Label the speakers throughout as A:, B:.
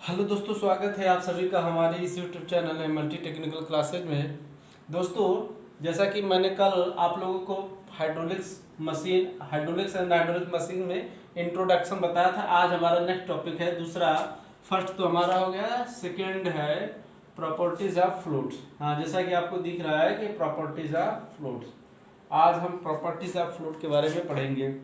A: Hello दोस्तों, स्वागत है आप सभी का हमारे इस यूट्यूब चैनल है मल्टी टेक्निकल क्लासेज में। दोस्तों, जैसा कि मैंने कल आप लोगों को हाइड्रोलिक्स एंड हाइड्रोलिक मशीन में इंट्रोडक्शन बताया था। आज हमारा नेक्स्ट टॉपिक है दूसरा। फर्स्ट तो हमारा हो गया, सेकंड है प्रॉपर्टीज ऑफ फ्लूइड्स। हाँ, जैसा कि आपको दिख रहा है कि प्रॉपर्टीज ऑफ फ्लूइड्स। आज हम प्रॉपर्टीज ऑफ फ्लूइड के बारे में पढ़ेंगे।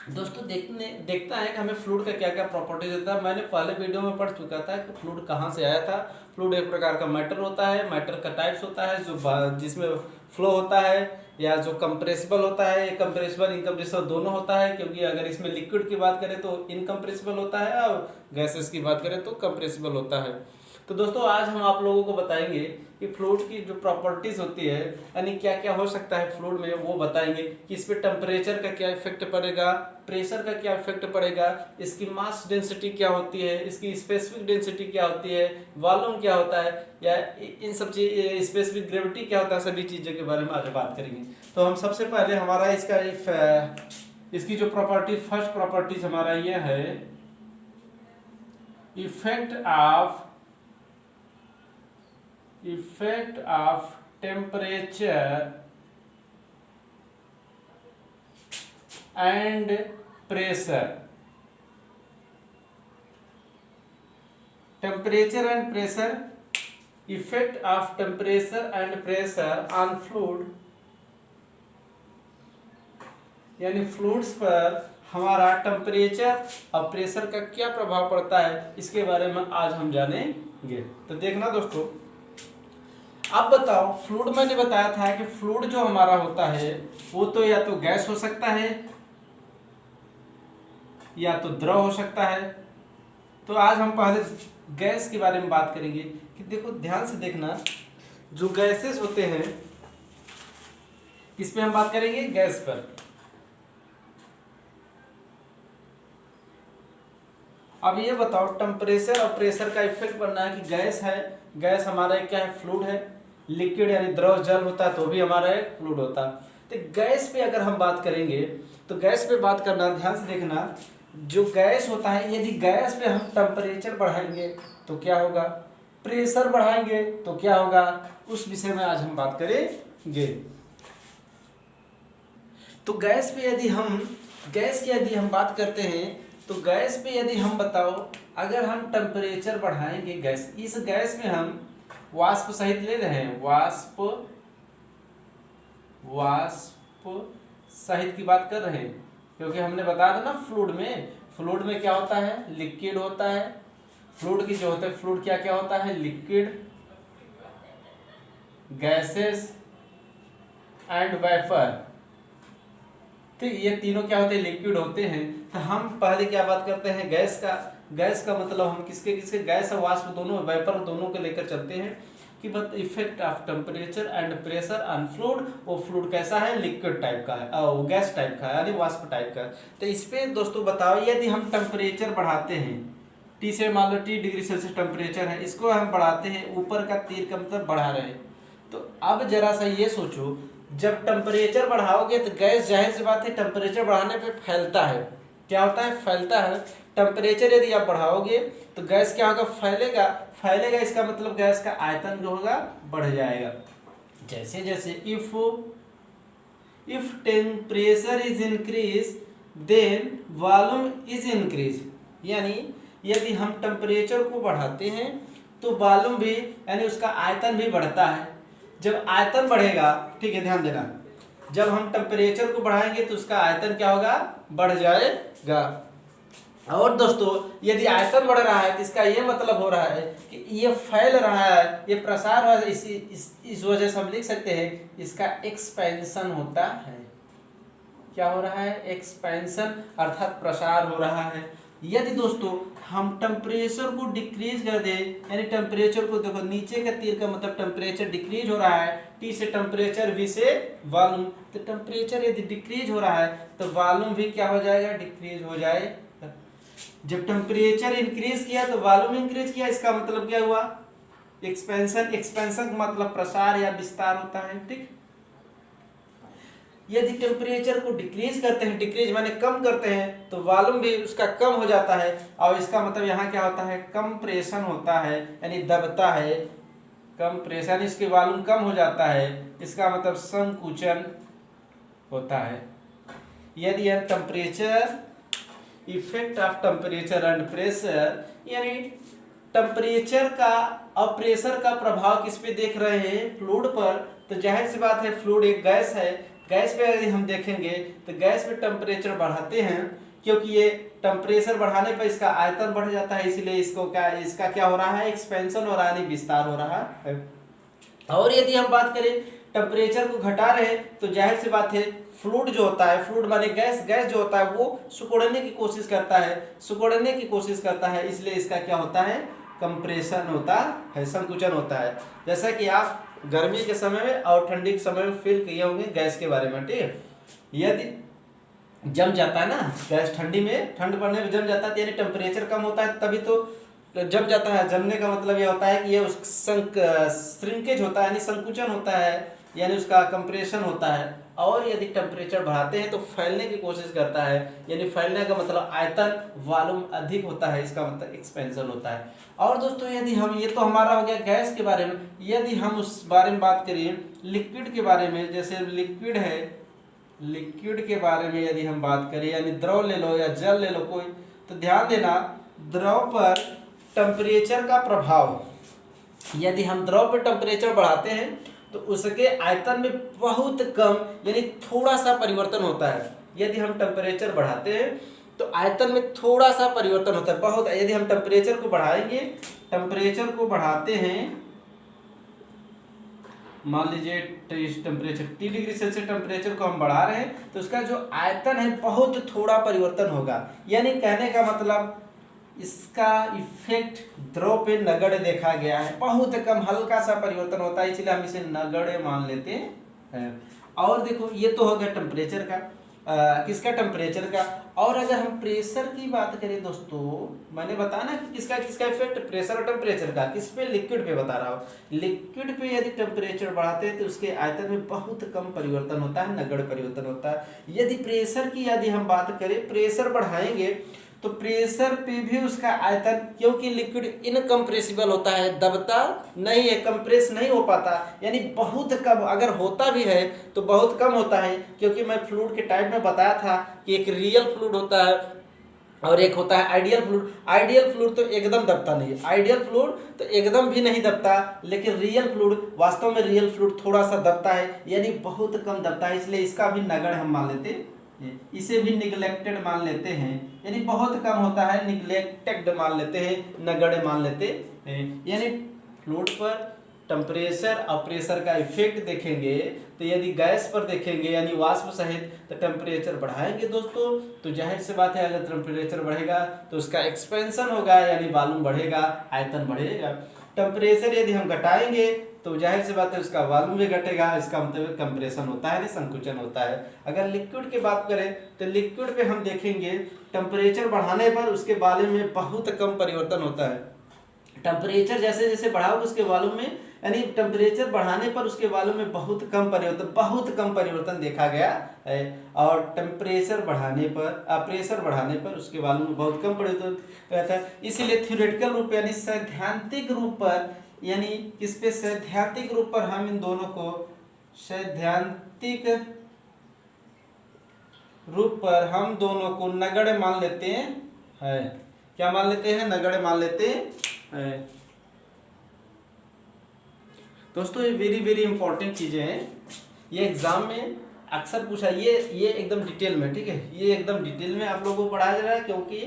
A: दोस्तों, देखता है कि हमें फ्लूइड का क्या क्या प्रॉपर्टीज होता है। मैंने पहले वीडियो में पढ़ चुका था कि फ्लूइड कहाँ से आया था। फ्लूइड एक प्रकार का मैटर होता है। मैटर का टाइप्स होता है जो जिसमें फ्लो होता है या जो कंप्रेसिबल होता है। कंप्रेसिबल इनकम्प्रेसिबल दोनों होता है, क्योंकि अगर इसमें लिक्विड की बात करें तो इनकम्प्रेसिबल होता है और गैसेस की बात करें तो कंप्रेसिबल होता है। तो दोस्तों, आज हम आप लोगों को बताएंगे कि फ्लूइड की जो प्रॉपर्टीज होती है, यानी क्या क्या हो सकता है फ्लूइड में, वो बताएंगे कि इस पे टेम्परेचर का क्या इफेक्ट पड़ेगा, प्रेशर का क्या इफेक्ट पड़ेगा, इसकी मास डेंसिटी क्या होती है, इसकी स्पेसिफिक डेंसिटी क्या होती है, वॉल्यूम क्या होता है, या इन सब चीज स्पेसिफिक ग्रेविटी क्या होता है, सभी चीज़ों के बारे में आज बात करेंगे। तो हम सबसे पहले हमारा इसकी जो प्रॉपर्टी, फर्स्ट प्रॉपर्टीज हमारा ये है, effect of temperature and pressure. Temperature and pressure, effect of temperature and pressure on fluid, यानी फ्लूइड्स पर हमारा टेम्परेचर और प्रेशर का क्या प्रभाव पड़ता है, इसके बारे में आज हम जानेंगे। तो देखना दोस्तों, अब बताओ, फ्लूइड मैंने बताया था कि फ्लूइड जो हमारा होता है वो तो या तो गैस हो सकता है या तो द्रव हो सकता है। तो आज हम पहले गैस के बारे में बात करेंगे कि देखो, ध्यान से देखना, जो गैसेस होते हैं किस पे हम बात करेंगे, गैस पर। अब ये बताओ, टेम्परेचर और प्रेशर का इफेक्ट बनना है कि गैस है, गैस हमारा क्या है, फ्लूइड है। लिक्विड यानी द्रव जल होता है तो भी हमारा एक फ्लूइड होता है। तो गैस पे अगर हम बात करेंगे तो गैस पे बात करना, ध्यान से देखना, जो गैस होता है, यदि गैस पे हम टेम्परेचर बढ़ाएंगे तो क्या होगा, प्रेशर बढ़ाएंगे तो क्या होगा, उस विषय में आज हम बात करेंगे। तो गैस की यदि हम बात करते हैं तो गैस पे यदि हम बताओ, अगर हम टेम्परेचर बढ़ाएंगे इस गैस में हम वाष्प सहित ले रहे हैं, वाष्प सहित की बात कर रहे हैं, क्योंकि हमने बताया था ना, फ्लूइड में क्या होता है, लिक्विड होता है। फ्लूइड की जो होता है, फ्लूइड क्या क्या होता है, लिक्विड, गैसेस एंड वेपर। ठीक, ये तीनों क्या होते हैं, लिक्विड होते हैं। तो हम पहले क्या बात करते हैं, गैस का मतलब हम किसके गैस और वाष्प दोनों, वेपर दोनों को लेकर चलते हैं कि effect of temperature and pressure on fluid. वो फ्लूइड कैसा है, लिक्विड टाइप का है, और गैस टाइप का है, यानी वाष्प टाइप का है। तो इस पे दोस्तों बताओ, यदि हम टेम्परेचर बढ़ाते हैं, टी से मान लो T डिग्री सेल्सियस टेम्परेचर है, इसको हम बढ़ाते हैं, ऊपर का तीर का मतलब बढ़ा रहे हैं। तो अब जरा सा ये सोचो, जब टेम्परेचर बढ़ाओगे तो गैस, जाहिर सी बात है, टेम्परेचर बढ़ाने पे फैलता है। क्या होता है, फैलता है। टेम्परेचर यदि आप बढ़ाओगे तो गैस क्या होगा, फैलेगा। इसका मतलब गैस का आयतन जो होगा बढ़ जाएगा। जैसे जैसे if temperature is increase then volume is increase, यानी यदि हम टेम्परेचर को बढ़ाते हैं तो वॉल्यूम भी, यानी उसका आयतन भी बढ़ता है। जब आयतन बढ़ेगा, ठीक है, ध्यान देना, जब हम टेम्परेचर को बढ़ाएंगे तो उसका आयतन क्या होगा, बढ़ जाएगा। और दोस्तों, यदि आयतन बढ़ रहा है तो इसका ये मतलब हो रहा है कि ये फैल रहा है, ये प्रसार हो रहा है। इस वजह से हम लिख सकते हैं इसका एक्सपेंशन होता है। क्या हो रहा है, एक्सपेंशन, अर्थात प्रसार हो रहा है। यदि दोस्तों हम टेम्परेचर को डिक्रीज कर दें, यानी टेम्परेचर को देखो, नीचे का तीर का मतलब टेम्परेचर डिक्रीज हो रहा है, T से टेम्परेचर, V से वॉल्यूम। तो टेम्परेचर यदि डिक्रीज हो रहा है तो वॉल्यूम भी क्या हो जाएगा, डिक्रीज हो जाएगा। जब टेम्परेचर इंक्रीज किया तो वॉल्यूम इंक्रीज किया, इसका मतलब क्या हुआ, एक्सपेंशन का मतलब प्रसार या विस्तार होता है। ठीक, यदि टेम्परेचर को डिक्रीज करते हैं, डिक्रीज माने कम करते हैं, तो वॉल्यूम भी उसका कम हो जाता है। और इसका मतलब यहाँ क्या होता है, कंप्रेशन होता है, यानी दबता है, कंप्रेशन, इसकी वॉल्यूम कम हो जाता है, इसका मतलब संकुचन होता है। यदि यह temperature, effect of temperature and pressure, यानी टेम्परेचर का और प्रेशर का प्रभाव किस पे देख रहे हैं, फ्लूइड पर। तो जाहिर सी बात है फ्लूइड एक गैस है, गैस पे यदि हम देखेंगे तो गैस पे टेम्परेचर बढ़ाते हैं, क्योंकि ये टेम्परेचर बढ़ाने पर इसका आयतन बढ़ जाता है, इसलिए इसका क्या हो रहा है, एक्सपेंशन हो रहा है, विस्तार हो रहा है। और यदि हम बात करें टेम्परेचर को घटा रहे हैं, तो जाहिर सी बात है फ्लूइड जो होता है, फ्लूइड माने गैस, गैस जो होता है वो सिकुड़ने की कोशिश करता है, सिकुड़ने की कोशिश करता है, इसलिए इसका क्या होता है, कंप्रेशन होता है, संकुचन होता है। जैसा कि आप गर्मी के समय में और ठंडी के समय में फील किए होंगे गैस के बारे में, ठीक है। यदि जम जाता है ना गैस, ठंडी में, ठंड पड़ने में जम जाता है, यानी टेम्परेचर कम होता है तभी तो जम जाता है। जमने का मतलब ये होता है कि ये उस श्रिंकेज होता है, यानी संकुचन होता है, यानी उसका कंप्रेशन होता है। और यदि टेम्परेचर बढ़ाते हैं तो फैलने की कोशिश करता है, यानी फैलने का मतलब आयतन, वॉल्यूम अधिक होता है, इसका मतलब एक्सपेंशन होता है। और दोस्तों यदि हम, ये तो हमारा हो गया गैस के बारे में, यदि हम उस बारे में बात करें लिक्विड के बारे में, जैसे लिक्विड है, लिक्विड के बारे में यदि हम बात करें, यानी द्रव ले लो या जल ले लो कोई, तो ध्यान देना द्रव पर टेम्परेचर का प्रभाव, यदि हम द्रव पर टेम्परेचर बढ़ाते हैं तो उसके आयतन में बहुत कम, यानी थोड़ा सा परिवर्तन होता है। यदि हम टेम्परेचर बढ़ाते हैं तो आयतन में थोड़ा सा परिवर्तन होता है, बहुत। यदि हम टेम्परेचर को बढ़ाएंगे, टेम्परेचर को बढ़ाते हैं, मान लीजिए temperature T degree Celsius temperature को हम बढ़ा रहे हैं, तो उसका जो आयतन है बहुत थोड़ा परिवर्तन होगा। यानी कहने का मतलब इसका इफेक्ट द्रव पे नगण्य देखा गया है, बहुत कम, हल्का सा परिवर्तन होता है, इसलिए हम इसे नगण्य मान लेते हैं। और देखो ये तो हो गया टेम्परेचर का, किसका, टेम्परेचर का। और अगर हम प्रेशर की बात करें दोस्तों, मैंने बताया ना कि किसका किसका इफेक्ट, प्रेशर और टेम्परेचर का, किस पे, लिक्विड पे बता रहा हूँ। लिक्विड पे यदि टेम्परेचर बढ़ाते हैं तो उसके आयतन में बहुत कम परिवर्तन होता है, नगण्य परिवर्तन होता है। यदि प्रेशर की यदि हम बात करें, प्रेशर बढ़ाएंगे तो प्रेशर पे भी उसका आयतन, क्योंकि लिक्विड इनकम्प्रेसिबल होता है, दबता नहीं है, कंप्रेस नहीं हो पाता, यानी बहुत कम, अगर होता भी है तो बहुत कम होता है। क्योंकि मैं फ्लूइड के टाइप में बताया था कि एक रियल फ्लूइड होता है और एक होता है आइडियल फ्लूइड। आइडियल फ्लूइड तो एकदम दबता नहीं है, आइडियल फ्लूइड तो एकदम भी नहीं दबता, लेकिन रियल फ्लूइड, वास्तव में रियल फ्लूइड थोड़ा सा दबता है, यानी बहुत कम दबता है, इसलिए इसका भी नगण्य हम मान लेते हैं, इसे भी निग्लेक्टेड मान लेते हैं, यानी बहुत कम होता है, निग्लेक्टेड मान लेते हैं, नगण्य मान लेते हैं। यानी फ्लूइड पर टेम्परेचर और प्रेशर का इफेक्ट देखेंगे तो यदि गैस पर देखेंगे यानी वाष्प सहित, तो टेम्परेचर बढ़ाएंगे दोस्तों, तो जाहिर सी बात है अगर टेम्परेचर बढ़ेगा तो उसका एक्सपेंशन होगा, यानी वॉल्यूम बढ़ेगा, आयतन बढ़ेगा। टेम्परेचर यदि हम घटाएंगे तो जाहिर सी बात है उसका वॉल्यूम भी घटेगा, इसका मतलब कंप्रेशन होता है, संकुचन होता है। अगर लिक्विड की बात करें तो लिक्विड पे हम देखेंगे टेम्परेचर बढ़ाने पर उसके वॉल्यूम में बहुत कम परिवर्तन होता है। टेम्परेचर जैसे जैसे बढ़ाओगे उसके वॉल्यूम में, यानी टेम्परेचर बढ़ाने पर उसके वॉल्यूम में बहुत कम परिवर्तन देखा गया है। और टेम्परेचर बढ़ाने पर, प्रेशर बढ़ाने पर उसके वॉल्यूम में बहुत कम परिवर्तन रहता है। इसीलिए थ्योरेटिकल रूप यानी सैद्धांतिक रूप पर, यानी किस पे, सैद्धांतिक रूप पर हम इन दोनों को सैद्धांतिक रूप पर हम दोनों को नगण्य मान लेते हैं, क्या मान लेते हैं, नगण्य मान लेते हैं। दोस्तों ये वेरी वेरी इंपॉर्टेंट चीजें हैं, ये एग्जाम में अक्सर पूछा, ये एकदम डिटेल में, ठीक है, ये एकदम डिटेल में आप लोगों को पढ़ाया जा रहा है, क्योंकि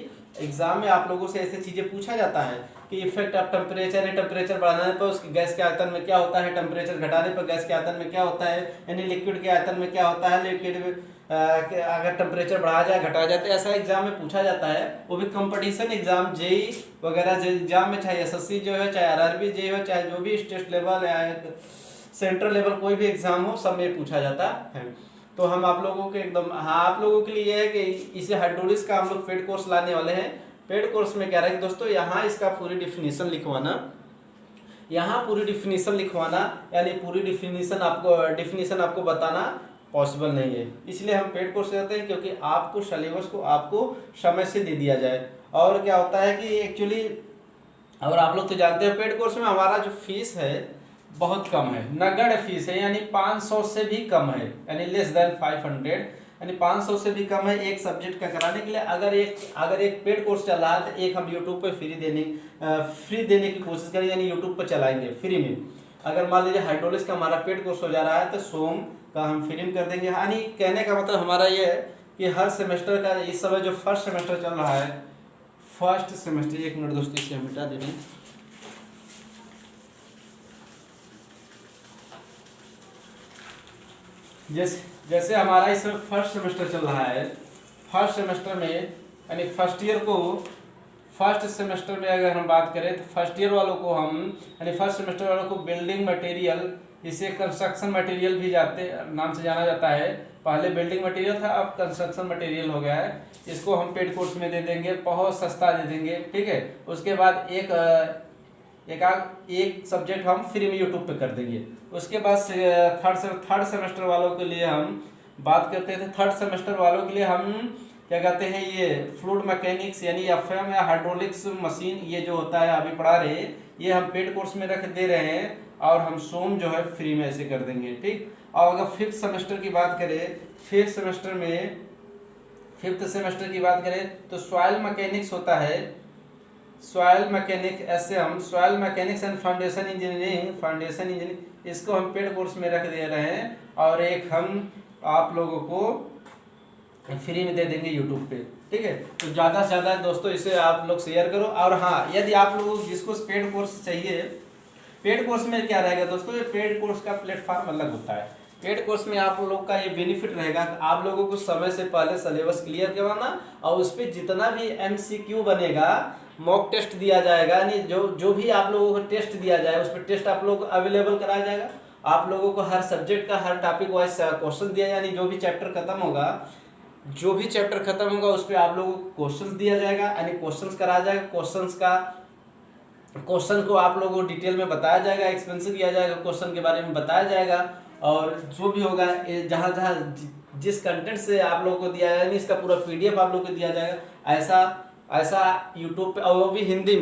A: एग्जाम में आप लोगों से ऐसे चीजें पूछा जाता है कि इफेक्ट ऑफ टेम्परेचर, टेम्परेचर बढ़ाने पर उसके गैस के आयतन में क्या होता है, टेम्परेचर घटाने पर गैस के आयतन में क्या होता है, यानी लिक्विड के आयतन में क्या होता है, लिक्विड में अगर टेम्परेचर बढ़ाया जाए घटाया जाए, तो ऐसा एग्जाम में पूछा जाता है। वो भी कंपटीशन एग्जाम, जेई वगैरह एग्जाम में, चाहे एसएससी जो है, चाहे आरआरबी जेई हो, चाहे जो भी स्टेट लेवल या सेंट्रल लेवल कोई भी एग्जाम हो, सब में पूछा जाता है। तो हम आप लोगों के एकदम, हाँ आप लोगों के लिए है कि इसे हाइड्रोलिक्स का हम लोग पेड कोर्स लाने वाले हैं। पेड कोर्स में क्या रहा है दोस्तों, यहाँ इसका पूरी डिफिनीशन लिखवाना, यहाँ पूरी डिफिनीशन लिखवाना, यानी पूरी डिफिनीशन आपको बताना, पॉसिबल नहीं है। इसलिए हम पेड कोर्स करते हैं क्योंकि आपको सिलेबस को आपको समय से दे दिया जाए। और क्या होता है कि एक्चुअली और आप लोग तो जानते हैं पेड कोर्स में हमारा जो फीस है बहुत कम है, नगण्य फीस है, यानी 500 से भी कम है, यानी लेस देन 500, यानी 500 से भी कम है एक सब्जेक्ट का कराने के लिए। अगर एक पेड कोर्स चल रहा है तो एक हम यूट्यूब पे फ्री देने की कोशिश करें, यानी यूट्यूब पर चलाएंगे फ्री में। अगर मान लीजिए हाइड्रोलिक्स का हमारा पेड कोर्स हो जा रहा है तो सोम का हम फ्री में कर देंगे। यानी कहने का मतलब हमारा ये है कि हर सेमेस्टर का इस समय जो फर्स्ट सेमेस्टर चल रहा है, फर्स्ट सेमेस्टर, एक मिनट दोस्तों इसे हम मिटा दे रहे हैं। जैसे हमारा इस फर्स्ट सेमेस्टर चल रहा है, फर्स्ट सेमेस्टर में यानी फर्स्ट सेमेस्टर में अगर हम बात करें तो फर्स्ट ईयर वालों को हम यानी फर्स्ट सेमेस्टर वालों को बिल्डिंग मटेरियल, इसे कंस्ट्रक्शन मटेरियल भी नाम से जाना जाता है। पहले बिल्डिंग मटेरियल था, अब कंस्ट्रक्शन मटेरियल हो गया है। इसको हम पेड कोर्स में दे देंगे, बहुत सस्ता दे देंगे, ठीक है। उसके बाद एक सब्जेक्ट हम फ्री में यूट्यूब पे कर देंगे। उसके बाद थर्ड सेमेस्टर वालों के लिए हम बात करते थे। थर्ड सेमेस्टर वालों के लिए हम क्या कहते हैं, ये फ्लूइड मैकेनिक्स यानी एफएम या हाइड्रोलिक्स मशीन, ये जो होता है अभी पढ़ा रहे, ये हम पेड कोर्स में रख दे रहे हैं और हम सोम जो है फ्री में ऐसे कर देंगे, ठीक। और अगर फिफ्थ सेमेस्टर की बात करें, फिफ्थ सेमेस्टर की बात करें तो सॉइल मैकेनिक्स होता है, सॉइल मैकेनिक, ऐसे हम soil mechanics and foundation engineering, इसको हम पेड कोर्स में रख दे रहे हैं और एक हम आप लोगों को फ्री में दे देंगे यूट्यूब पे, ठीक है। तो ज़्यादा से ज़्यादा दोस्तों इसे आप लोग शेयर करो। और हाँ, यदि आप लोग जिसको पेड कोर्स चाहिए, पेड कोर्स में क्या रहेगा दोस्तों, ये पेड कोर्स का प्लेटफॉर्म अलग होता है। पेड कोर्स में आप लोग का ये बेनिफिट रहेगा कि आप लोगों को समय से पहले सिलेबस क्लियर करवाना और उस पर जितना भी MCQ बनेगा, मॉक टेस्ट दिया जाएगा, यानी जो भी आप लोगों को टेस्ट दिया जाए उस पर टेस्ट आप लोगों को अवेलेबल कराया जाएगा। आप लोगों को हर सब्जेक्ट का हर टॉपिक वाइज क्वेश्चन दिया, यानी जो भी चैप्टर खत्म होगा उस पर आप लोगों को क्वेश्चंस दिया जाएगा, यानी क्वेश्चंस कराया जाएगा। क्वेश्चन को आप लोगों को डिटेल में बताया जाएगा, एक्सप्लेनेशन किया जाएगा, क्वेश्चन के बारे में बताया जाएगा। और जो भी होगा जहाँ जिस कंटेंट से आप लोगों को दिया जाएगा, इसका पूरा PDF आप लोगों को दिया जाएगा। ऐसा यूट्यूब पे, और वो भी हिंदी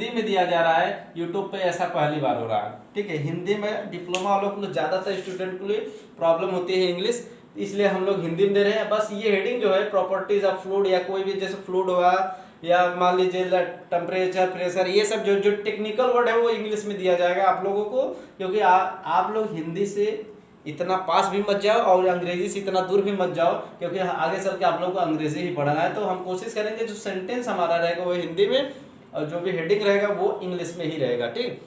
A: में दिया जा रहा है यूट्यूब पे, ऐसा पहली बार हो रहा है, ठीक है। हिंदी में डिप्लोमा वालों को ज़्यादातर स्टूडेंट के लिए प्रॉब्लम होती है इंग्लिश, इसलिए हम लोग हिंदी में दे रहे हैं। बस ये हेडिंग जो है प्रॉपर्टीज ऑफ फ्लूइड, या कोई भी जैसे फ्लूइड हुआ या मान लीजिए टेम्परेचर, प्रेशर, ये सब जो टेक्निकल वर्ड है वो इंग्लिश में दिया जाएगा आप लोगों को, क्योंकि आप लोग हिंदी से इतना पास भी मत जाओ और अंग्रेजी से इतना दूर भी मत जाओ, क्योंकि आगे चल के आप लोगों को अंग्रेजी ही पढ़ना है। तो हम कोशिश करेंगे जो सेंटेंस हमारा रहेगा वो हिंदी में और जो भी हेडिंग रहेगा वो इंग्लिश में ही रहेगा, ठीक।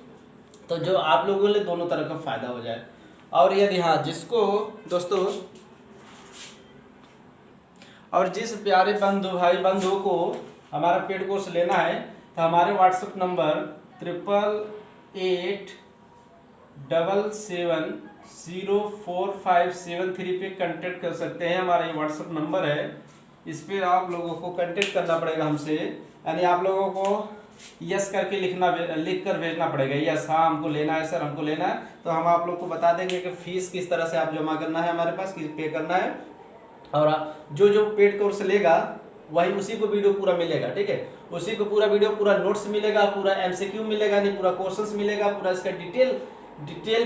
A: तो जो आप लोगों के लिए दोनों तरह का फायदा हो जाए। और यदि हाँ, दोस्तों और जिस प्यारे भाई बंधु को हमारा पेड कोर्स लेना है तो हमारे व्हाट्सएप नंबर 8887704573 पे कांटेक्ट कर सकते हैं। हमारा ये व्हाट्सएप नंबर है, इस पर आप लोगों को कांटेक्ट करना पड़ेगा हमसे, यानी आप लोगों को यस करके लिख कर भेजना पड़ेगा, यस हाँ हमको लेना है सर, हमको लेना है। तो हम आप लोग को बता देंगे कि फीस किस तरह से आप जमा करना है, हमारे पास पे करना है। और जो पेड कोर्स लेगा वही उसी को वीडियो पूरा मिलेगा, ठीक है। उसी को पूरा वीडियो, पूरा नोट्स मिलेगा, पूरा MCQ मिलेगा, नहीं पूरा क्वेश्चंस मिलेगा, पूरा इसका डिटेल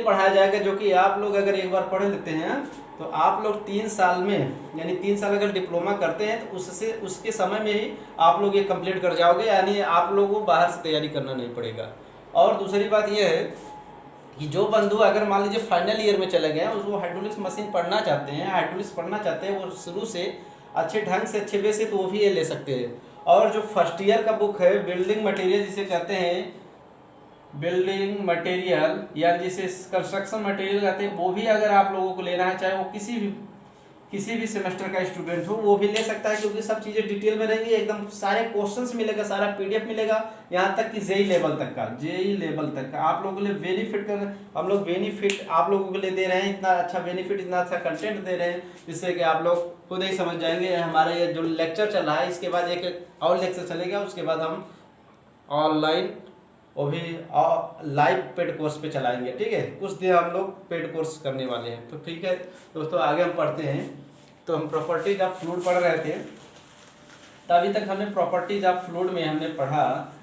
A: पढ़ाया जाएगा। जो कि आप लोग अगर एक बार पढ़ लेते हैं तो आप लोग 3 साल में, यानी 3 साल अगर डिप्लोमा करते हैं तो उसके समय में ही आप लोग ये कंप्लीट कर जाओगे, यानी आप लोगों को बाहर से तैयारी करना नहीं पड़ेगा। और दूसरी बात यह है कि जो बंधु अगर मान लीजिए फाइनल ईयर में चले गए, उसको हाइड्रोलिक्स मशीन पढ़ना चाहते हैं, वो शुरू से अच्छे ढंग से अच्छे वे से, तो वो भी ये ले सकते हैं। और जो फर्स्ट ईयर का बुक है बिल्डिंग मटेरियल, जिसे कहते हैं बिल्डिंग मटेरियल या जिसे कंस्ट्रक्शन मटेरियल कहते हैं, वो भी अगर आप लोगों को लेना है, चाहे वो किसी भी सेमेस्टर का स्टूडेंट हो, वो भी ले सकता है, क्योंकि सब चीज़ें डिटेल में रहेंगी, एकदम सारे क्वेश्चंस मिलेगा, सारा PDF मिलेगा, यहाँ तक कि जेई लेवल तक का आप लोगों के लिए हम लोग बेनिफिट आप लोगों के लिए दे रहे हैं। इतना अच्छा बेनिफिट, इतना अच्छा कंटेंट दे रहे हैं, जिससे कि आप लोग खुद ही समझ जाएंगे। हमारा ये जो लेक्चर चल रहा है, इसके बाद एक और लेक्चर चलेगा, उसके बाद हम ऑनलाइन वो भी लाइव पेड कोर्स पे चलाएंगे, ठीक है। कुछ दिन हम लोग पेड कोर्स करने वाले हैं, तो ठीक है दोस्तों, आगे हम पढ़ते हैं। तो हम प्रॉपर्टीज ऑफ फ्लूइड पढ़ रहे थे। तो अभी तक हमने प्रॉपर्टीज ऑफ फ्लूइड में हमने पढ़ा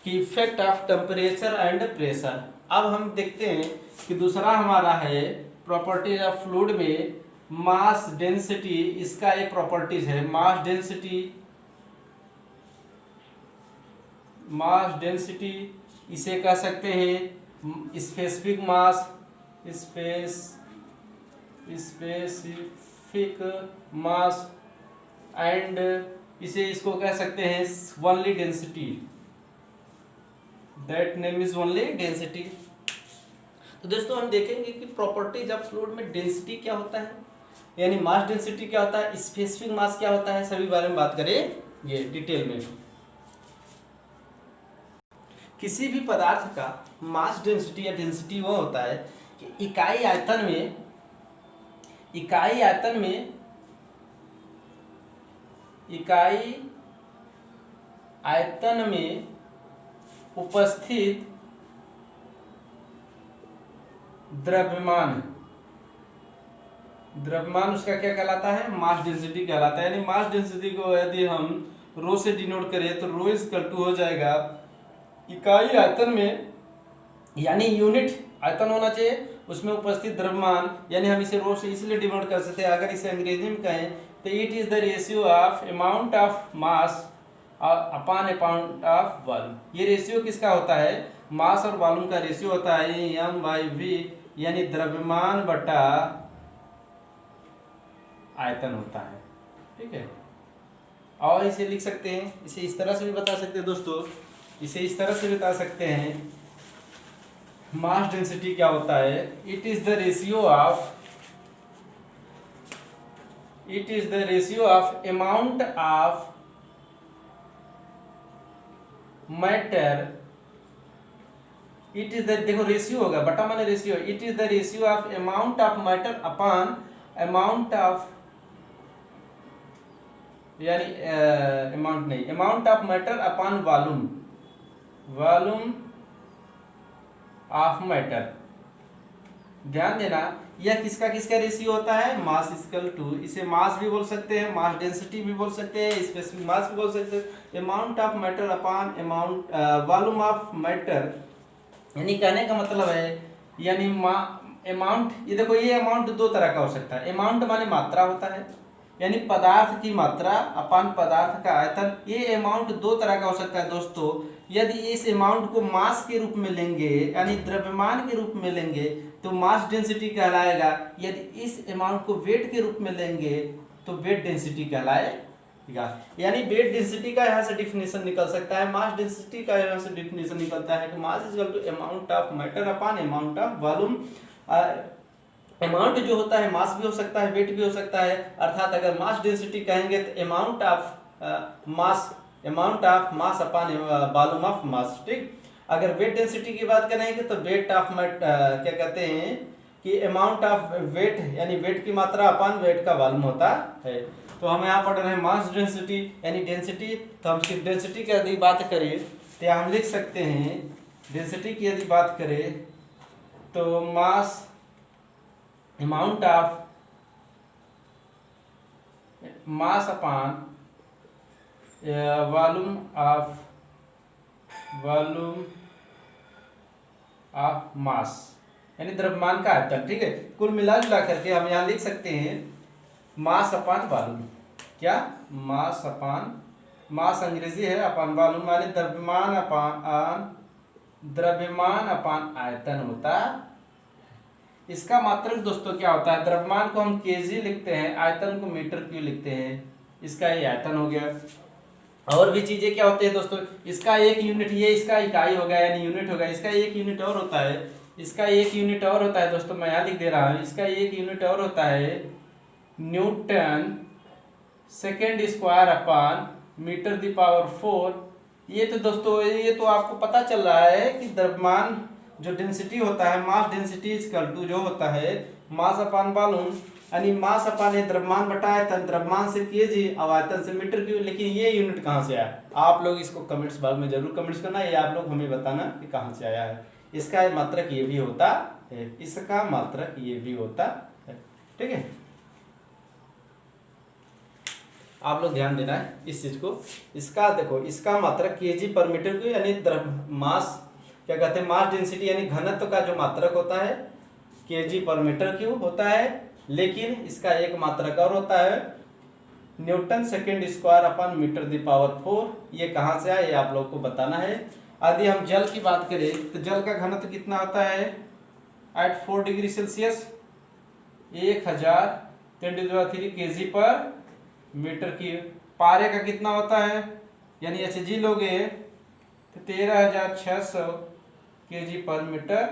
A: कि effect of temperature and pressure. अब हम देखते हैं कि दूसरा हमारा है प्रॉपर्टीज ऑफ फ्लूइड में मास डेंसिटी। इसका एक प्रॉपर्टीज है मास डेंसिटी। मास डेंसिटी इसे कह सकते हैं specific mass, specific mass and इसको कह सकते हैं only density. That name is only density. तो दोस्तों हम देखेंगे कि प्रॉपर्टीज ऑफ फ्लूइड में डेंसिटी क्या होता है, यानी मास डेंसिटी क्या होता है, स्पेसिफिक मास क्या होता है, सभी बारे में बात करेंगे डिटेल में। किसी भी पदार्थ का मास डेंसिटी या डेंसिटी वो होता है कि इकाई आयतन में उपस्थित द्रव्यमान उसका क्या कहलाता है, मास डेंसिटी कहलाता है। यानी मास डेंसिटी को यदि हम रो से डिनोट करें तो रो इज इक्वल टू हो जाएगा इकाई आयतन में, यानी यूनिट आयतन होना चाहिए, उसमें उपस्थित द्रव्यमान, यानी हम इसे रो से इसलिए डिनोट कर सकते हैं। अगर इसे अंग्रेजी में कहें तो it is the ratio of amount of mass upon amount of volume. ये रेशियो किसका होता है, मास और वॉल्यूम का रेशियो होता है m/v, यानी द्रव्यमान बटा आयतन होता है, ठीक है। और इसे लिख सकते हैं, इसे इस तरह से भी बता सकते हैं दोस्तों, इसे इस तरह से बता सकते हैं मास डेंसिटी क्या होता है, it is the ratio of amount of matter, it is the, देखो रेशियो होगा, बटा माने ratio, it is the ratio of amount of matter upon amount of, यानी अमाउंट नहीं, amount of matter upon volume of matter. ध्यान देना, यह किसका रेशियो होता है, मास इक्वल टू, इसे मास भी बोल सकते हैं, मास डेंसिटी भी बोल सकते हैं, स्पेसिफिक मास भी बोल सकते हैं, amount of matter upon amount volume of matter. यानी कहने का मतलब है, यानी अमाउंट, ये देखो ये अमाउंट दो तरह का हो सकता है। अमाउंट माने मात्रा होता है, यानी पदार्थ की मात्रा अपन पदार्थ का आयतन। ये अमाउंट दो तरह का हो सकता है दोस्तों। यदि इस अमाउंट को मास के रूप में लेंगे, यानी द्रव्यमान के रूप में लेंगे, तो मास डेंसिटी कहलाएगा। यदि इस अमाउंट को वेट के रूप में लेंगे तो वेट डेंसिटी कहलाएगा। यानी वेट डेंसिटी का यहाँ से डिफिनेशन निकल सकता है, मास डेंसिटी का यहाँ से डिफिनेशन निकलता है कि mass is equal to amount of matter upon amount of volume. Amount जो होता है मास भी हो सकता है, वेट भी हो सकता है। अर्थात अगर मास डेंसिटी कहेंगे तो amount of mass upon volume of मास, ठीक। अगर वेट डेंसिटी की बात करेंगे तो वेट ऑफ क्या कहते हैं कि अमाउंट ऑफ वेट, यानी वेट की मात्रा अपॉन वेट का वॉल्यूम होता है। तो हम यहाँ पढ़ रहे हैं मास डेंसिटी यानी डेंसिटी। तो हम सिर्फ डेंसिटी की यदि बात करें तो हम लिख सकते हैं, डेंसिटी की यदि बात करें तो mass amount of mass upon volume of mass, यानी द्रव्यमान का आयतन, ठीक है। कुल मिला जुला करके हम यहाँ लिख सकते हैं मास अपॉन वॉल्यूम। क्या, मास अपॉन, मास अंग्रेजी है, अपॉन वॉल्यूम माने द्रव्यमान अपॉन आयतन होता। इसका मात्रक दोस्तों क्या होता है, द्रव्यमान को हम केजी लिखते हैं, आयतन को मीटर क्यूब लिखते हैं। इसका ये आयतन हो गया। और भी चीजें क्या होती है दोस्तों, इसका एक यूनिट, ये इसका इकाई हो गया यानी यूनिट हो गया। इसका एक यूनिट और होता है, इसका एक यूनिट और होता है दोस्तों, मैं यहाँ लिख दे रहा हूँ। इसका एक यूनिट और होता है newton second square upon metre the power 4। ये तो दोस्तों, ये तो आपको पता चल रहा है कि द्रव्यमान जो डेंसिटी होता है, मास डेंसिटी इक्वल टू जो होता है मास अपॉन वॉल्यूम, यानी मास अपान है द्रव्यमान बटा आयतन, द्रव्यमान से केजी और आयतन से मीटर क्यूब। लेकिन ये यूनिट कहाँ से आया, आप लोग इसको कमेंट्स भाग में जरूर कमेंट्स करना, ये आप लोग हमें बताना कि कहाँ से आया है। इसका मात्रक ये भी होता है, इसका मात्रक ये भी होता है, ठीक है। आप लोग ध्यान देना है इस चीज को। इसका देखो, इसका मात्रक केजी पर मीटर क्यूब, यानी मास क्या कहते हैं, मास डेंसिटी यानी घनत्व का जो मात्रक होता है केजी पर मीटर क्यूब होता है। लेकिन इसका एक मात्रक और होता है newton second square upon metre the power 4। ये कहाँ से आया ये आप लोग को बताना है। यदि हम जल की बात करें तो जल का घनत्व कितना होता है एट 4 डिग्री सेल्सियस 1010 केजी पर मीटर क्यूब। पारे का कितना होता है, यानी Hg लोगे तो 13,600 केजी पर मीटर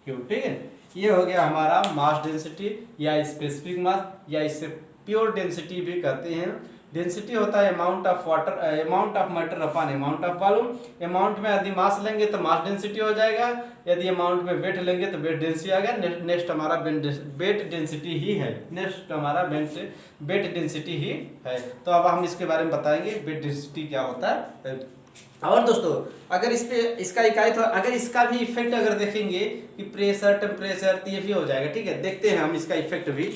A: क्यूब, ठीक है। ये हो गया हमारा मास डेंसिटी या स्पेसिफिक मास, या इससे प्योर डेंसिटी भी कहते हैं। डेंसिटी होता है amount of water, amount of matter upon amount of volume. Amount में यदि मास लेंगे तो मास डेंसिटी हो जाएगा, यदि अमाउंट में वेट लेंगे तो वेट डेंसिटी आ गया। नेक्स्ट हमारा वेट डेंसिटी ही है, नेक्स्ट हमारा वेट डेंसिटी ही है। तो अब हम इसके बारे में बताएंगे वेट डेंसिटी क्या होता है। और दोस्तों अगर इस पे इसका इकाई तो अगर इसका भी इफेक्ट अगर देखेंगे कि प्रेशर टेम्परेचर तो ये भी हो जाएगा, ठीक है। देखते हैं हम इसका इफेक्ट भी,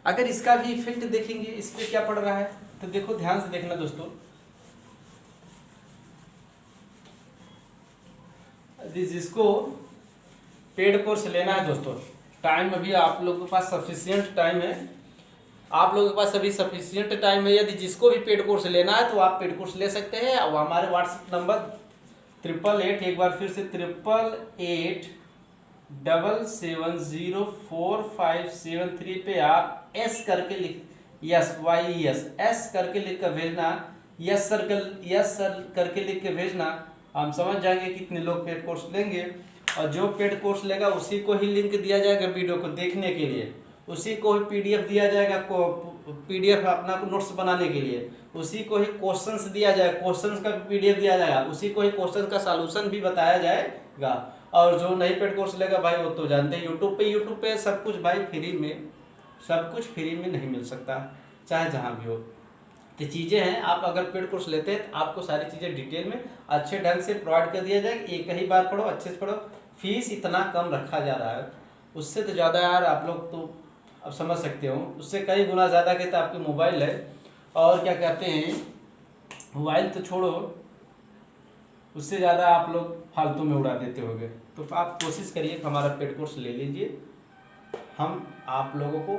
A: अगर इसका भी इफेक्ट देखेंगे इस पे क्या पड़ रहा है तो देखो ध्यान से देखना दोस्तों। जिसको पेड कोर्स लेना है दोस्तों, टाइम अभी आप लोगों के पास सफिशियंट टाइम है, आप लोगों के पास अभी सफिशियंट टाइम है। यदि जिसको भी पेड कोर्स लेना है तो आप पेड कोर्स ले सकते हैं। और हमारे व्हाट्सएप नंबर 888, एक बार फिर से 8887704573 पे आप एस करके लिख एस करके लिख कर भेजना, यस सर करके लिख के भेजना। हम समझ जाएंगे कितने लोग पेड कोर्स लेंगे, और जो पेड कोर्स लेगा उसी को ही लिंक दिया जाएगा वीडियो को देखने के लिए, उसी को ही पीडीएफ दिया जाएगा, पीडीएफ अपना नोट्स बनाने के लिए, उसी को ही क्वेश्चंस दिया जाएगा, क्वेश्चंस का पीडीएफ दिया जाएगा, उसी को ही क्वेश्चन का सॉल्यूशन भी बताया जाएगा। और जो नहीं पेड कोर्स लेगा भाई वो तो जानते हैं यूट्यूब पे सब कुछ भाई फ्री में, सब कुछ फ्री में नहीं मिल सकता, चाहे जहाँ भी हो। तो चीज़ें हैं, आप अगर पेड कोर्स लेते हैं तो आपको सारी चीज़ें डिटेल में अच्छे ढंग से प्रोवाइड कर दिया जाएगा। एक ही बार पढ़ो, अच्छे से पढ़ो। फीस इतना कम रखा जा रहा है, उससे तो ज़्यादा यार आप लोग तो अब समझ सकते हो, उससे कई गुना ज़्यादा कहते हैं आपके मोबाइल है, और क्या कहते हैं मोबाइल तो छोड़ो, उससे ज़्यादा आप लोग फालतू में उड़ा देते होंगे। तो आप कोशिश करिए कि हमारा पेड कोर्स ले लीजिए, हम आप लोगों को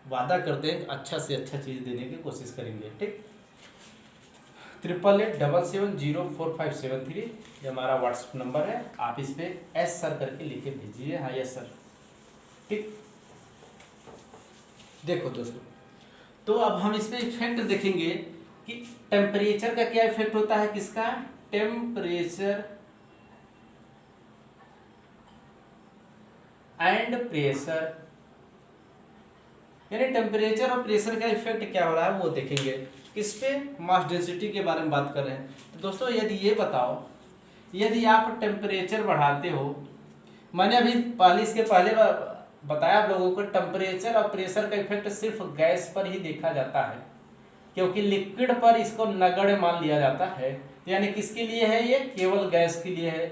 A: वादा करते हैं अच्छा से अच्छा चीज़ देने की कोशिश करेंगे, ठीक। 8887704573 ये हमारा व्हाट्सएप नंबर है, आप इस पर एस सर करके लिख के भेजिए, हाँ यस सर, ठीक। देखो दोस्तों, तो अब हम इस पे इफेक्ट देखेंगे कि टेम्परेचर का क्या इफेक्ट होता है, किसका, टेम्परेचर एंड प्रेशर, यानी टेम्परेचर और प्रेशर का इफेक्ट क्या हो रहा है वो देखेंगे। किस पे, मास डेंसिटी के बारे में बात कर रहे हैं। तो दोस्तों यदि ये बताओ, यदि आप टेम्परेचर बढ़ाते हो, मैंने अभी इसके पहले बताया आप लोगों को, टेम्परेचर और प्रेशर का इफेक्ट सिर्फ गैस पर ही देखा जाता है, क्योंकि लिक्विड पर इसको नगण्य मान लिया जाता है। यानी किसके लिए है ये, केवल गैस के लिए है।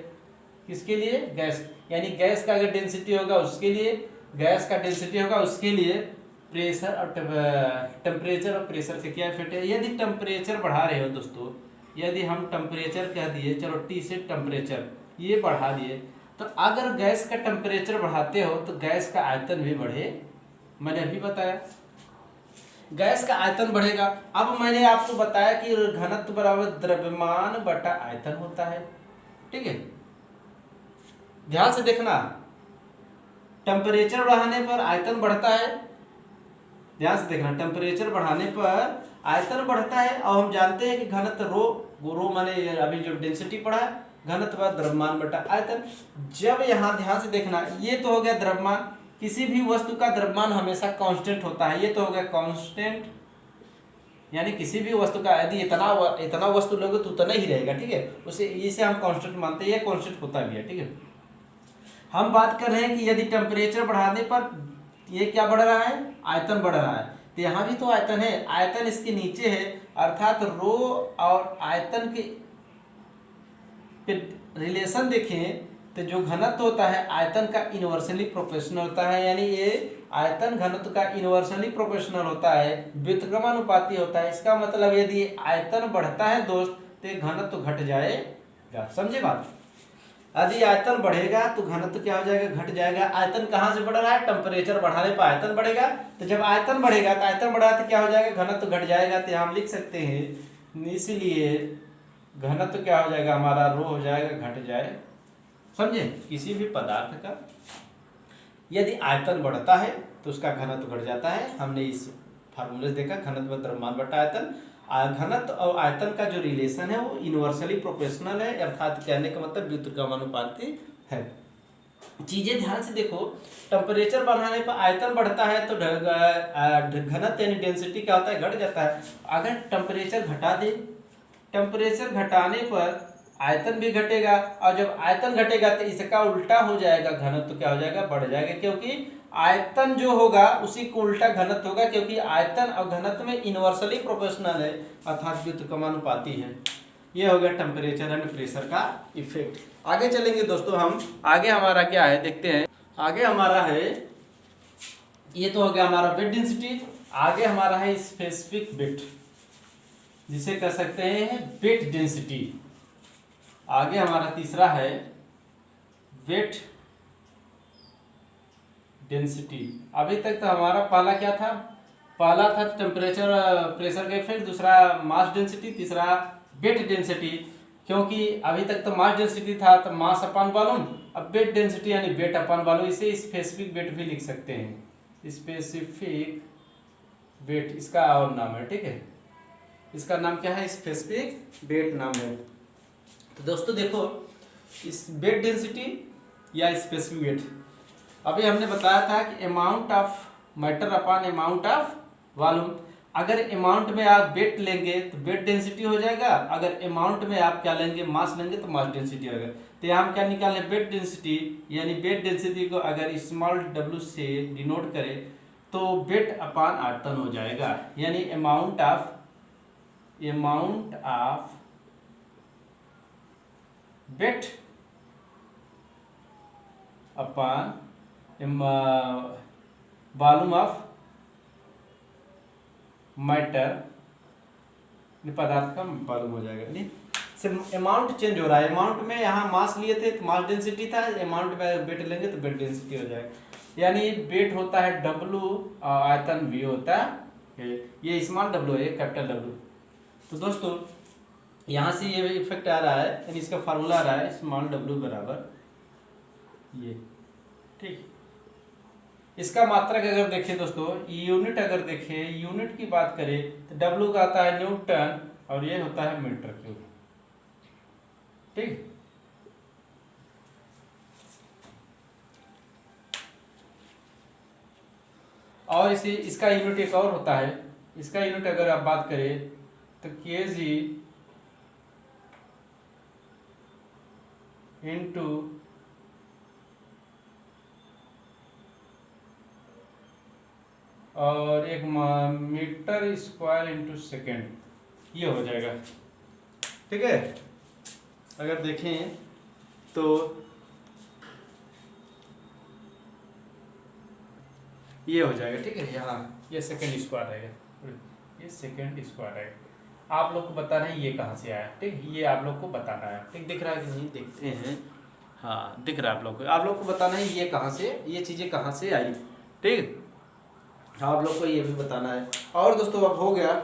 A: किसके लिए, गैस, यानी गैस का अगर डेंसिटी होगा उसके लिए, गैस का डेंसिटी होगा उसके लिए प्रेशर और टेम्परेचर और प्रेशर से क्या इफेक्ट है। यदि टेम्परेचर बढ़ा रहे हो दोस्तों, यदि हम टेम्परेचर कह दिए, चलो टी से टेम्परेचर ये बढ़ा दिए, तो अगर गैस का टेम्परेचर बढ़ाते हो तो गैस का आयतन भी बढ़े, मैंने अभी बताया गैस का आयतन बढ़ेगा। अब मैंने आपको बताया कि घनत्व बराबर द्रव्यमान बटा आयतन होता है, ठीक है। ध्यान से देखना, टेम्परेचर बढ़ाने पर आयतन बढ़ता है, ध्यान से देखना, टेम्परेचर बढ़ाने पर आयतन बढ़ता है। और हम जानते हैं कि घनत्व रो माने अभी जो डेंसिटी पढ़ा है, घनत्व द्रव्यमान बटा आयतन। जब यहाँ ध्यान से देखना, ये तो हो गया द्रव्यमान, किसी भी वस्तु का द्रव्यमान हमेशा कांस्टेंट होता है, ये तो हो गया कांस्टेंट, यानी किसी भी वस्तु का यदि इतना वस्तु लोगे तो उतना ही रहेगा, ठीक है। उसे इसे हम कांस्टेंट मानते हैं, ये कांस्टेंट होता भी है, ठीक है। हम बात कर रहे हैं कि यदि टेम्परेचर बढ़ाने पर ये क्या बढ़ रहा है, आयतन बढ़ रहा है। तो यहाँ भी तो आयतन है, आयतन इसके नीचे है, अर्थात रो और आयतन के रिलेशन देखें तो जो घनत्व होता है आयतन का इनवर्सली प्रोपोर्शनल होता है, यानी ये आयतन घनत्व का इनवर्सली प्रोपोर्शनल होता है, व्युत्क्रमानुपाती होता है। इसका मतलब यदि आयतन बढ़ता है दोस्त तो घनत्व घट जाएगा, समझे बात। यदि आयतन बढ़ेगा तो घनत्व क्या हो जाएगा, घट जाएगा। आयतन कहाँ से बढ़ रहा है, टेम्परेचर बढ़ाने पर आयतन बढ़ेगा, तो जब आयतन बढ़ेगा तो आयतन बढ़ा तो क्या हो जाएगा, घनत्व घट जाएगा। तो हम लिख सकते हैं इसलिए घनत्व क्या हो जाएगा हमारा, रो हो जाएगा, घट जाए, समझे। किसी भी पदार्थ का यदि आयतन बढ़ता है तो उसका घनत्व घट जाता है। हमने इस फार्मूले से देखा, घनत्व द्रव्यमान बटा आयतन। घनत्व और आयतन का जो रिलेशन है वो इनवर्सली प्रोपोर्शनल है, अर्थात कहने का मतलब व्युत्क्रमानुपाती है। चीजें ध्यान से देखो, टेम्परेचर बढ़ाने पर आयतन बढ़ता है तो घनत्व यानी डेंसिटी क्या होता है, घट जाता है। अगर टेम्परेचर घटा दे, टेम्परेचर घटाने पर आयतन भी घटेगा, और जब आयतन घटेगा तो इसका उल्टा हो जाएगा, घनत्व क्या हो जाएगा, बढ़ जाएगा, क्योंकि आयतन जो होगा उसी को उल्टा घनत्व होगा, क्योंकि आयतन और घनत्व में इनवर्सली प्रोपोर्शनल है, अर्थात व्युत्क्रमानुपाती है। ये हो गया टेम्परेचर एंड प्रेशर का इफेक्ट। आगे चलेंगे दोस्तों हम, आगे हमारा क्या है देखते हैं। आगे हमारा है, ये तो हो गया हमारा वेट डेंसिटी। आगे हमारा है स्पेसिफिक वेट, जिसे कह सकते हैं वेट डेंसिटी। आगे हमारा तीसरा है वेट डेंसिटी। अभी तक तो हमारा पहला क्या था, पहला था टेम्परेचर प्रेशर का इफेक्ट, दूसरा मास डेंसिटी, तीसरा वेट डेंसिटी। क्योंकि अभी तक तो मास डेंसिटी था तो मास अपन वॉल्यूम, अब वेट डेंसिटी यानी वेट अपन वॉल्यूम। इसे स्पेसिफिक वेट भी लिख सकते हैं, स्पेसिफिक वेट इसका और नाम है, ठीक है। इसका नाम क्या है, स्पेसिफिक वेट नाम है। तो दोस्तों देखो, इस वेट डेंसिटी या स्पेसिफिक वेट, अभी हमने बताया था कि amount of matter upon amount of volume. अगर अमाउंट में आप वेट लेंगे तो वेट डेंसिटी हो जाएगा, अगर अमाउंट में आप क्या लेंगे, मास लेंगे तो मास डेंसिटी होगा। तो यहाँ हम क्या निकालें, वेट डेंसिटी, यानी वेट डेंसिटी को अगर स्मॉल w से डिनोट करें तो वेट अपॉन आयतन हो जाएगा, यानी amount of weight upon volume of matter, पदार्थ का वॉल्यूम हो जाएगा। नहीं, सिर्फ अमाउंट चेंज हो रहा है। अमाउंट में यहाँ मास लिए थे तो मास डेंसिटी था, अमाउंट में वेट लेंगे तो वेट डेंसिटी हो जाएगा। यानी वेट होता है W, आयतन V होता है, ये स्मॉल W है, कैपिटल W। तो दोस्तों यहाँ से ये इफेक्ट आ रहा है, यानी इसका फार्मूला आ रहा है स्मॉल w बराबर ये, ठीक। इसका मात्रक अगर देखें दोस्तों, यूनिट अगर देखें, यूनिट की बात करें तो W का आता है न्यूटन और ये होता है मीटर क्यूब, ठीक। और इसी इसका यूनिट एक और होता है, इसका यूनिट अगर आप बात करें तो kg इंटू और एक मीटर स्क्वायर इंटू सेकेंड, ये हो जाएगा, ठीक है। अगर देखें तो ये हो जाएगा, ठीक है। यहाँ ये सेकेंड स्क्वायर रहेगा, ये सेकेंड स्क्वायर है। आप लोग को बताना है ये कहाँ से आया, ठीक। ये आप लोग को बताना है, ठीक। दिख रहा है कि नहीं, देखते हैं। हाँ दिख रहा है आप लोग को बताना है ये कहाँ से, ये चीज़ें कहाँ से आई, ठीक। आप लोग को ये भी बताना है। और दोस्तों अब हो गया,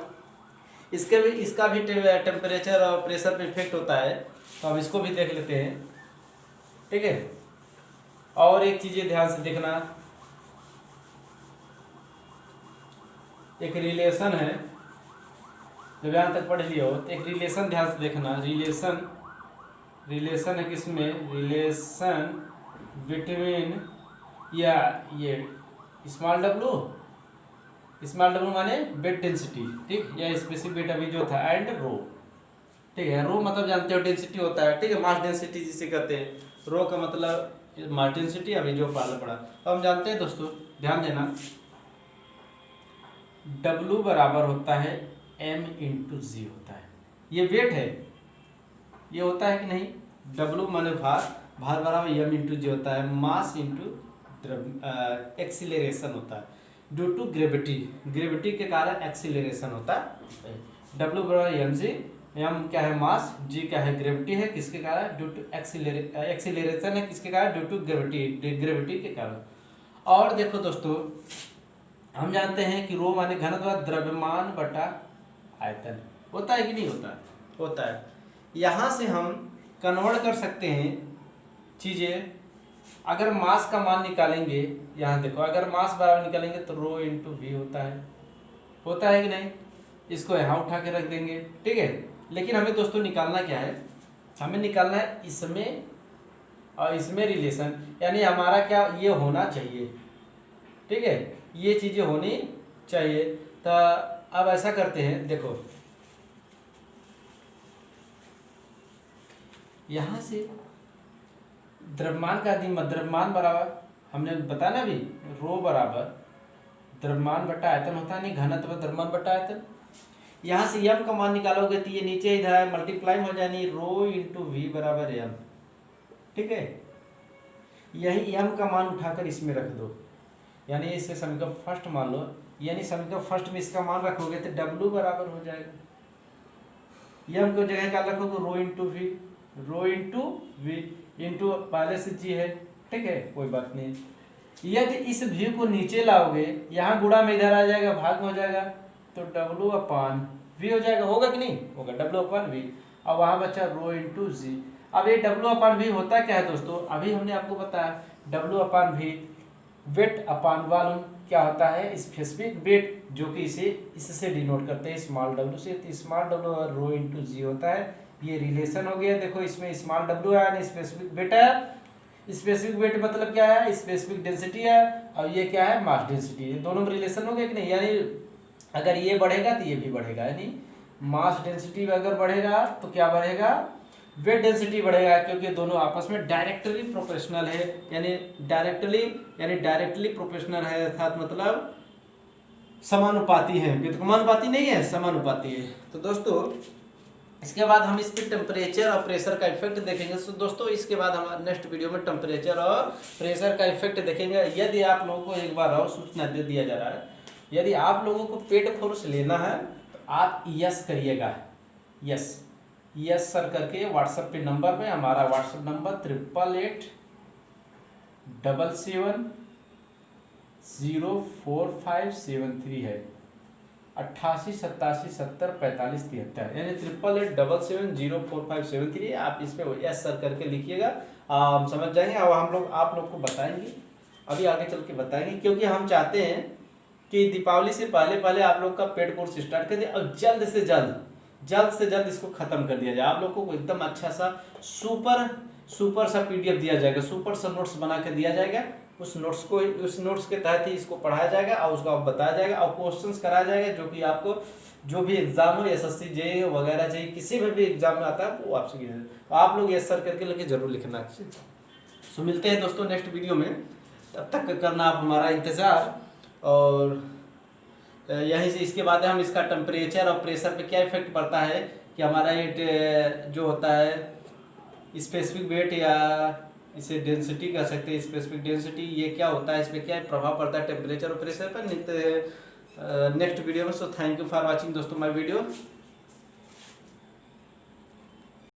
A: इसका भी टेम्परेचर और प्रेशर पे इफेक्ट होता है, तो हम इसको भी देख लेते हैं, ठीक है। और एक चीज़ें ध्यान से देखना, एक रिलेशन है, जब यहाँ तक पढ़ लिया हो तो एक रिलेशन ध्यान से देखना। रिलेशन है किसमें, रिलेशन बिटवीन या ये स्मॉल w माने वेट डेंसिटी, ठीक, या स्पेसिफिक वेट अभी जो था, एंड रो, ठीक है। रो मतलब जानते हो डेंसिटी होता है, ठीक है, मास डेंसिटी जिसे कहते हैं। रो का मतलब मास डेंसिटी, अभी जो पहले पढ़ा। तो हम जानते हैं दोस्तों, ध्यान देना, W बराबर होता है m इंटू जी होता है। ये वेट है, ये होता है कि नहीं, W माने भार, भार बराबर m इंटू जी होता है, मास इंटू एक्सीलरेशन होता है ड्यू टू ग्रेविटी, ग्रेविटी के कारण एक्सीलरेशन होता है। W बराबर एम जी, एम क्या है मास, जी क्या है ग्रेविटी है, किसके कारण, ड्यू टू एक्सीलरेशन है, किसके कारण, ड्यू टू ग्रेविटी, ग्रेविटी के कारण। और देखो दोस्तों, हम जानते हैं कि रो माने घनत्व द्रव्यमान बटा आयतन, होता है कि नहीं होता है, होता है। यहाँ से हम कन्वर्ट कर सकते हैं चीज़ें, अगर मास का मान निकालेंगे, यहाँ देखो अगर मास बराबर निकालेंगे तो रो इंटू वी होता है कि नहीं, इसको यहाँ उठा के रख देंगे, ठीक है। लेकिन हमें दोस्तों निकालना क्या है, हमें निकालना है इसमें और इसमें रिलेशन, यानी हमारा क्या ये होना चाहिए, ठीक है, ये चीज़ें होनी चाहिए। तो अब ऐसा करते हैं, देखो यहाँ से द्रव्यमान का द्रव्यमान बराबर, हमने बताया ना अभी, रो बराबर द्रव्यमान बटा आयतन होता है, नहीं घनत्व द्रव्यमान बटा आयतन। यहाँ से यम का मान निकालोगे तो ये नीचे इधर आए मल्टीप्लाई हो जाए, रो इंटू वी बराबर यम, ठीक है। यही यम का मान उठाकर इसमें रख दो, यानी इसे समीकरण फर्स्ट मान लो, यानी समीकरण फर्स्ट में इसका मान रखोगे तो W बराबर हो जाएगा, यम को जगह क्या रखोगे, रो इंटू वी इंटू पहले से जी है, ठीक है, कोई बात नहीं। यदि इस भी को नीचे लाओगे, यहाँ गुणा में इधर आ जाएगा, भाग में हो जाएगा, तो W अपान वी हो जाएगा, होगा कि नहीं होगा, W अपान वी। और वहाँ बचा रो इंटू जी। अब ये W अपान वी होता क्या है दोस्तों, अभी हमने आपको बताया, W upon V weight upon volume क्या होता है, स्पेसिफिक वेट, जो कि इसे इससे डिनोट करते हैं स्मॉल w से, तो स्मॉल w और रो इंटू जी होता है, ये रिलेशन हो गया। देखो इसमें स्मॉल w आया ना, स्पेसिफिक वेट है, स्पेसिफिक वेट मतलब क्या है, स्पेसिफिक डेंसिटी है, और ये क्या है, मास डेंसिटी, ये दोनों में रिलेशन हो गया कि नहीं, यानी अगर ये बढ़ेगा तो ये भी बढ़ेगा, यानी मास डेंसिटी अगर बढ़ेगा तो क्या बढ़ेगा, वेट डेंसिटी बढ़ेगा, क्योंकि दोनों आपस में डायरेक्टली प्रोपोर्शनल है, यानी डायरेक्टली प्रोपोर्शनल है, अर्थात मतलब समानुपाती है, व्युत्क्रमानुपाती नहीं है, समानुपाती है। तो दोस्तों इसके बाद हम इस पे टेम्परेचर और प्रेशर का इफेक्ट देखेंगे। तो दोस्तों इसके बाद हम नेक्स्ट वीडियो में टेम्परेचर और प्रेशर का इफेक्ट देखेंगे। यदि आप लोगों को एक बार और सूचना दे दिया जा रहा है, यदि आप लोगों को पेड फोर्स लेना है तो आप यस करिएगा, यस सर करके व्हाट्सएप पे नंबर पे, हमारा व्हाट्सएप नंबर 8887704573 है, 8887704573, यानी 8887704573। आप इस पे यस सर करके लिखिएगा, हम समझ जाएंगे और हम लोग आप लोग को बताएंगे, अभी आगे चल के बताएंगे, क्योंकि हम चाहते हैं कि दीपावली से पहले आप लोग का पेड कोर्स स्टार्ट कर दिया और जल्द से जल्द इसको खत्म कर दिया जाए। आप लोगों को एकदम अच्छा सा सुपर सा PDF दिया जाएगा, सुपर सा नोट्स बना के दिया जाएगा, उस नोट्स के तहत ही इसको पढ़ाया जाएगा और उसको बताया जाएगा और क्वेश्चंस कराया जाएगा, जो कि आपको जो भी एग्जाम हो, SSC JEE वगैरह JEE किसी भी एग्जाम में आता है वो आपसे किया जाए, तो आप लोग यस सर करके लेके जरूर लिखना। सो मिलते हैं दोस्तों नेक्स्ट वीडियो में, तब तक करना आप हमारा इंतज़ार। और यहीं से इसके बाद हम इसका टेम्परेचर और प्रेशर पे क्या इफेक्ट पड़ता है, कि हमारा ये जो होता है स्पेसिफिक वेट या इसे डेंसिटी कह सकते हैं, स्पेसिफिक डेंसिटी, ये क्या होता है, इस पर क्या प्रभाव पड़ता है टेम्परेचर और प्रेशर पर, नेक्स्ट वीडियो में। So thank you for watching दोस्तों माय वीडियो।